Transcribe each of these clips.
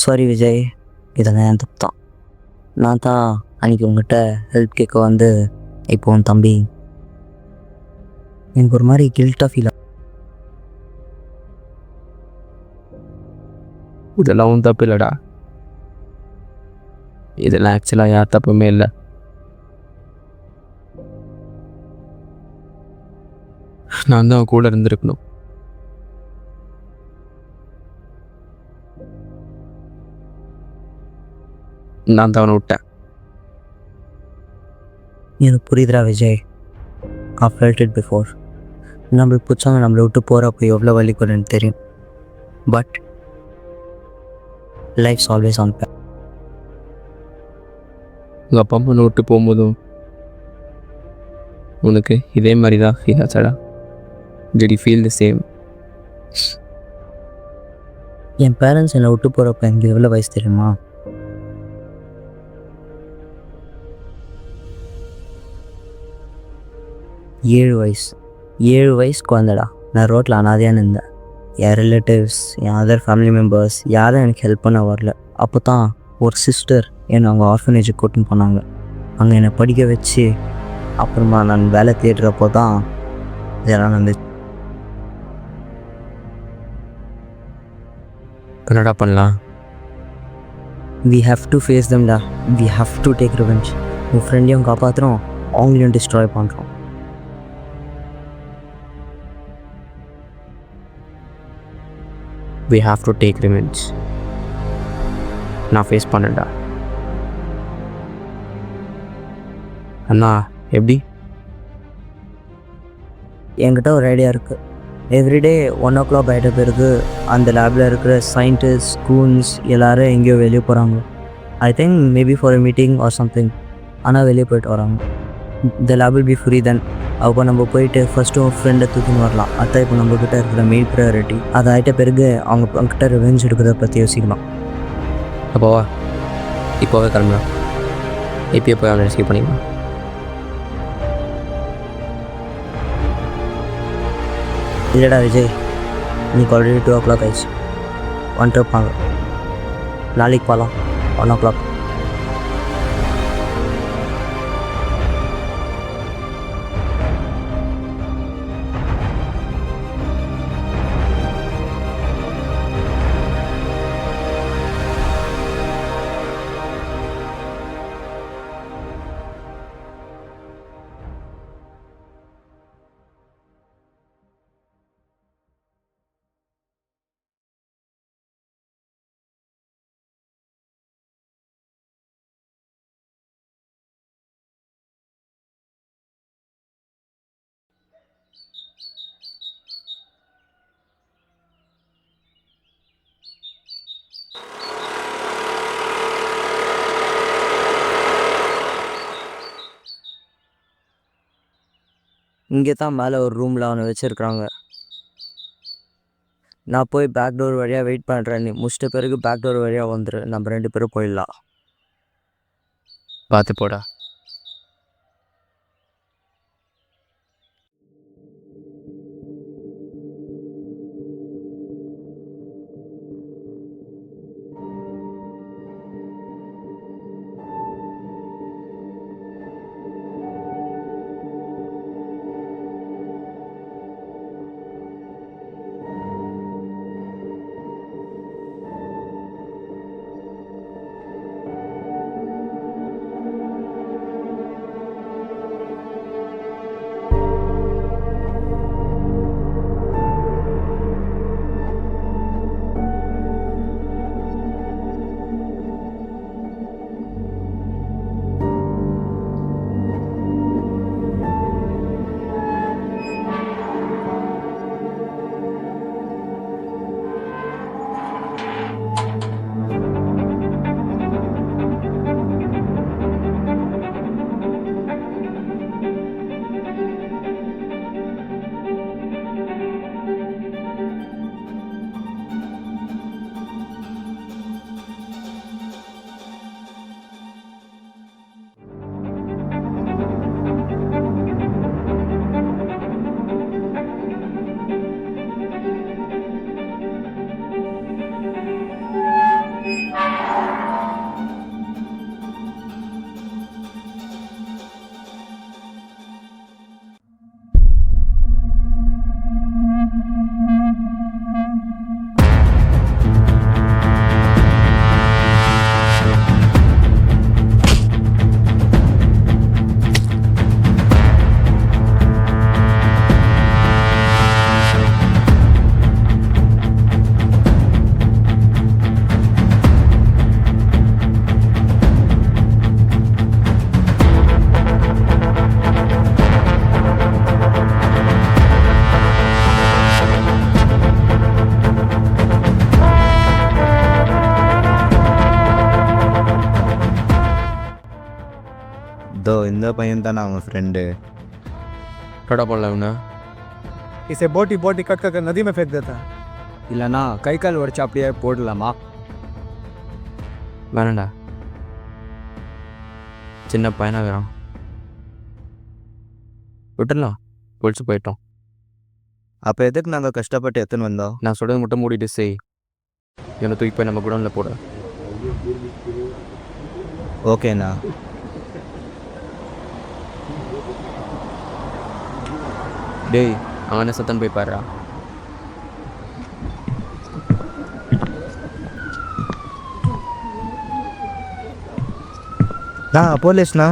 Sorry Vijay, இதெல்லாம் என் தப்பு தான். நான் தான் அன்றைக்கி உங்கள்கிட்ட ஹெல்ப் கேட்க வந்து இப்போ உன் தம்பி எனக்கு ஒரு மாதிரி கில்ட்டாக ஃபீல் ஆகும். இதெல்லாம் உன் தப்பு இல்லைடா. இதெல்லாம் ஆக்சுவலாக யார் தப்புமே இல்லை. நான் தான் கூட இருந்திருக்கணும். நான் தான் அவனை விட்டேன். எனக்கு புரியுதுடா Vijay, I felt it before. நம்மளுக்கு பிடிச்சவங்க நம்மளை விட்டு போகிறப்போ எவ்வளோ வலிக்கும்னு எனக்கு தெரியும். But life's always on back. உங்கள் அப்பா அம்மா விட்டு போகும்போதும் உனக்கு இதே மாதிரி தான் ஃபீல் ஆச்சாடா? Did you feel the same? என் பேரண்ட்ஸ் என்னை விட்டு போகிறப்ப எனக்கு எவ்வளோ வயசு தெரியுமா? ஏழு வயசு குழந்தடா. நான் ரோட்டில் அனாதையாக இருந்தேன். என் ரிலேட்டிவ்ஸ், என் அதர் ஃபேமிலி மெம்பர்ஸ் யாரும் எனக்கு ஹெல்ப் பண்ண வரல. அப்போ தான் ஒரு சிஸ்டர் என்னை அவங்க ஆர்ஃபனேஜுக்கு கூட்டின்னு போனாங்க. அங்கே என்னை படிக்க வச்சு அப்புறமா நான் வேலை தேடுறப்போ தான் இதெல்லாம் நடந்துச்சு. என்னடா பண்ணலாம்? வி ஹாவ் டு ஃபேஸ் தம்டா. We have to take revenge. உன் ஃப்ரெண்டையும் காப்பாற்றுறோம், அவங்களையும் டிஸ்ட்ராய் பண்ணுறோம். We have to take revenge. நான் ஃபேஸ் பண்ணேன்டா. அண்ணா எப்படி? என்கிட்ட ஒரு ஐடியா இருக்குது. எவ்ரிடே 1 o'clock ஆகிட்ட பிறகு அந்த லேபில் இருக்கிற சயின்டிஸ்ட், ஸ்கூல்ஸ் எல்லோரும் எங்கேயோ வெளியே போகிறாங்க. I think maybe for a meeting or something. ஆனால் வெளியே போயிட்டு வராங்க. The lab will be free தென். அப்போ நம்ம போயிட்டு ஃபஸ்ட்டு உன் ஃப்ரெண்டை தூக்கின்னு வரலாம். அதான் இப்போ நம்மக்கிட்ட இருக்கிற மெயின் ப்ரையாரிட்டி. அது ஆகிட்ட பிறகு அவங்கக்கிட்ட ரிவெஞ்ச் எடுக்கிறத பற்றி யோசிக்கலாம். அப்போவா இப்போவே கிளம்பலாம். இப்போயே போய் அவனை ரெஸ்கியூ பண்ணிக்கலாம். இல்லைடா விஜய், இன்னைக்கு ஆல்ரெடி 2 o'clock ஆயிடுச்சு. வந்துருப்பாங்க. நாளைக்கு போகலாம் 1 o'clock. இங்கே தான் மேலே ஒரு ரூமில் அவனை வச்சுருக்குறாங்க. நான் போய் பேக் டோர் வழியாக வெயிட் பண்ணுறேன். நீ முடிச்சிட்ட பிறகு பேக் டோர் வழியாக வந்துடு. நம்ம 2 பேரும் போயிடலாம். பார்த்து போடா. தோ இந்த பையன் தானே அவன் ஃப்ரெண்டு. டோட்டா போடல இவனு. इसे बोटी बोटी कट कर नदी में फेंक देता है। இல்லைனா கை கால் உடச்சு அப்படியே போடலாமா? வேணாண்டா, சின்ன பையனாகிறான், விட்டுடலாம். பொழிச்சு போயிட்டோம். அப்போ எதுக்கு நாங்கள் கஷ்டப்பட்டு எத்தனை வந்தோம்? நான் சொல்கிறது மட்டும் மூடிட்டு செய். இவனை தூக்கி போய் நம்ம குடோனில் போட. ஓகேண்ணா. டேய், அவன் என்ன சத்தம் போய் பாடுறா. போலீஸ்ண்ணா.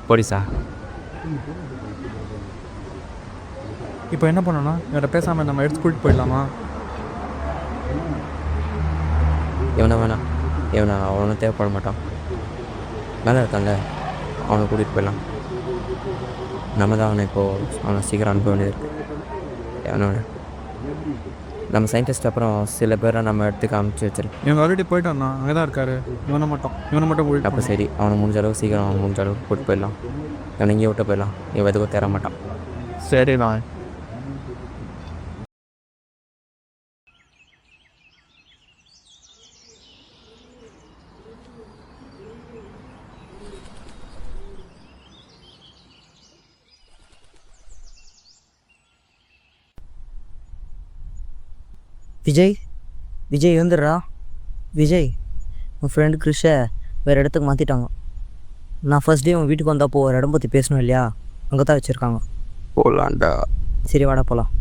போலீஸா? இப்போ என்ன பண்ணோன்னா இவரை பேசாமல் நம்ம எடுத்து கூட்டிட்டு போயிடலாமா? இவனை வேணாம், இவனை அவனும் தேவைப்பட மாட்டான். மேலே இருக்கான்ல, அவனை கூட்டிகிட்டு போயிடலாம். நம்ம தான் அவனை இப்போது அவனை சீக்கிரம் அனுப்ப வேண்டியது இருக்குது. அவனோட நம்ம சயின்டிஸ்ட் அப்புறம் சில பேரை நம்ம இடத்துக்கு அனுப்பிச்சி வச்சிருக்கோம். இவங்க ஆல்ரெடி போயிட்டு வந்தான், அங்கே தான் இருக்காரு. இவனை மட்டும் கூட்டிட்டு அப்போ சரி, அவனை முடிஞ்ச அளவுக்கு சீக்கிரம் அவன் முடிஞ்ச அளவுக்கு கூப்பிட்டு போயிடலாம். இவனை இங்கே விட்டு போயிடலாம். இவன் எதுக்கும் தேர மாட்டான். சரிண்ணா. விஜய், விஜய் வந்துடுறா. விஜய், உன் ஃப்ரெண்டு கிறிஷை வேறு இடத்துக்கு மாற்றிட்டாங்க. நான் ஃபர்ஸ்ட் டே உன் வீட்டுக்கு வந்தப்போ ஒரு இடம் பற்றி பேசணும் இல்லையா, அங்கே தான் வச்சுருக்காங்க. போகலான்டா. சரி வாடா போகலாம்.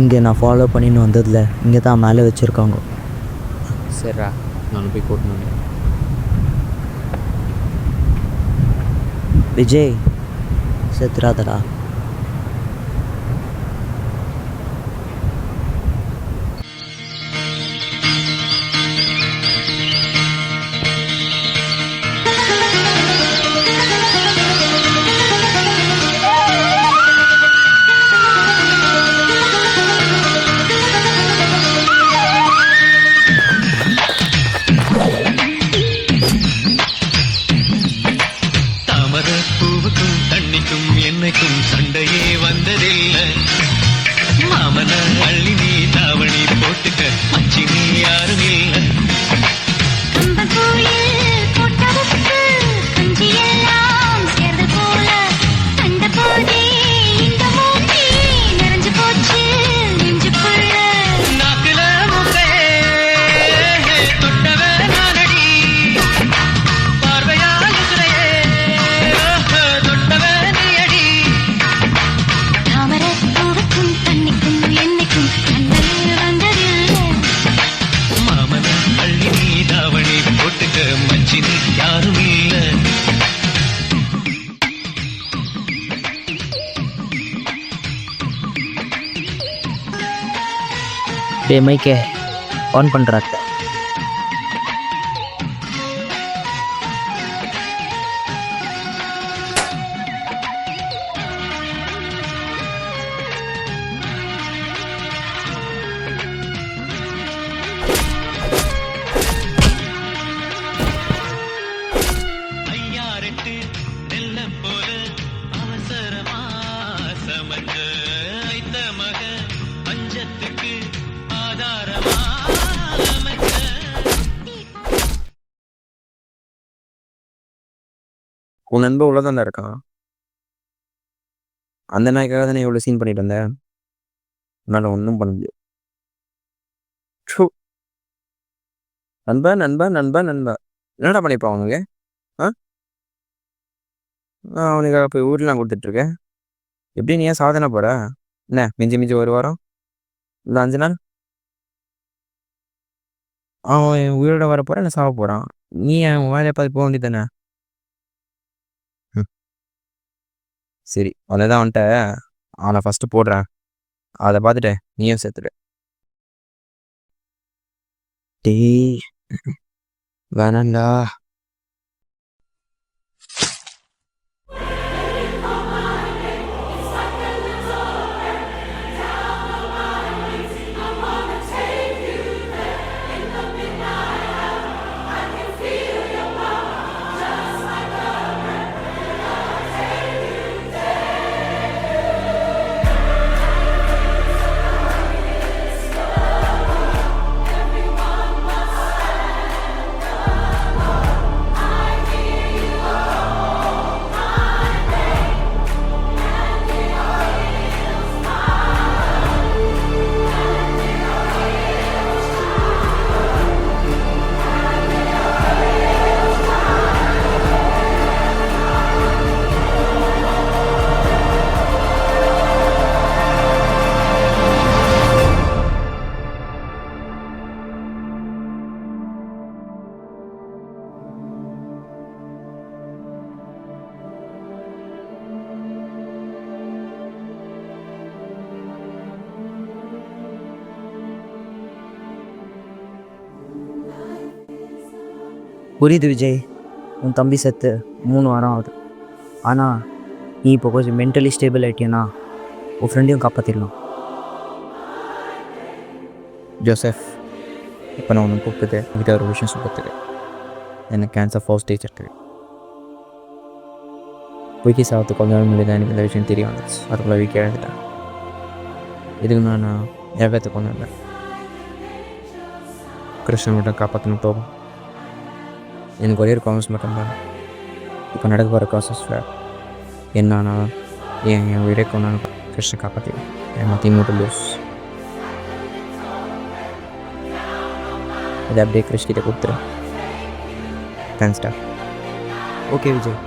இங்கே நான் ஃபாலோ பண்ணின்னு வந்ததில்ல, இங்கே தான் மேலே வச்சுருக்காங்க. சரிடா, நான் போய் கூட்டணும். விஜய், செத்துறாதடா. பூவுக்கும் தண்ணிக்கும் என்னைக்கும் சண்டையே வந்ததில்லை. மாமன அள்ளி நீ தாவணி போட்டுக்க மச்சி நீ யாரும் இல்லை. டே மைக்கே ஆன் பண்ணுறாங்க. ஐயாரெட்டு நெல்ல போல அவசரமா சமஞ்ச ஐத்த மக பஞ்சத்துக்கு ஆதாரமா அமைச்ச. உன் நண்பன் உள்ளதாண்டா இருக்கான். அந்த நாய்க்காக தானே இவ்வளோ சீன் பண்ணிட்டு வந்தேன். என்னால் ஒன்றும் பண்ண முடியாது. நண்பா நண்பா நண்பா நண்பா என்னடா பண்ணிப்பான் அவனுக்கு? அவனுக்காக போய் ஊர்லாம் கொடுத்துட்ருக்கேன். எப்படி நீ ஏன் சாதனை போட? என்ன மிஞ்சி மிஞ்சி ஒரு வாரம் இல்லை 5 நாள் அவன் உயிரோட வர போகிறான், இல்லை சாக போகிறான். நீ என் வேலையை பார்த்து போக வேண்டியது தானே. சரி, அவனை வந்துட்ட. அவனை ஃபஸ்ட்டு போடுறேன், அதை பார்த்துட்டு நீயும் சேர்த்துடு. டேய் வேணாண்டா. புரியுது விஜய், உன் தம்பி செத்து 3 வாரம் ஆகுது. ஆனால் நீ இப்போ கொஞ்சம் மென்டலி ஸ்டேபிள் ஆகிட்டியன்னா உன் ஃப்ரெண்டையும் காப்பாற்றிடலாம். ஜோசப், இப்போ நான் ஒன்று கூப்பிட்டு என்கிட்ட ஒரு விஷயம் சொல்கிறதுக்கு. எனக்கு கேன்சர் ஃபர்ஸ்ட் ஸ்டேஜ் இருக்குது. விக்கி சாவத்துக்கு கொஞ்ச நாள் முன்னாடி தான் எனக்கு இந்த விஷயம் தெரிய வந்துச்சு. அதுக்குள்ளே வீக்கி எழுந்துட்டேன். இதுக்கு நான் ஏகத்துக்கு ஒன்றும் இல்லை. கிருஷ்ணன் மட்டும் காப்பாற்றணும் போகும். எனக்கு ஒரே ஒரு ப்ராமிஸ் மட்டும்தான். இப்போ நடக்க போகிற ப்ராசஸில் என்னன்னா என் வீடே கொண்டாந்து கிருஷ்ணன் காப்பாற்றி என் மத்தியும் மட்டும் லூஸ். இதை அப்படியே கிருஷ்கிட்ட கொடுத்துரு. தேங்க்ஸ்டா. ஓகே விஜய்.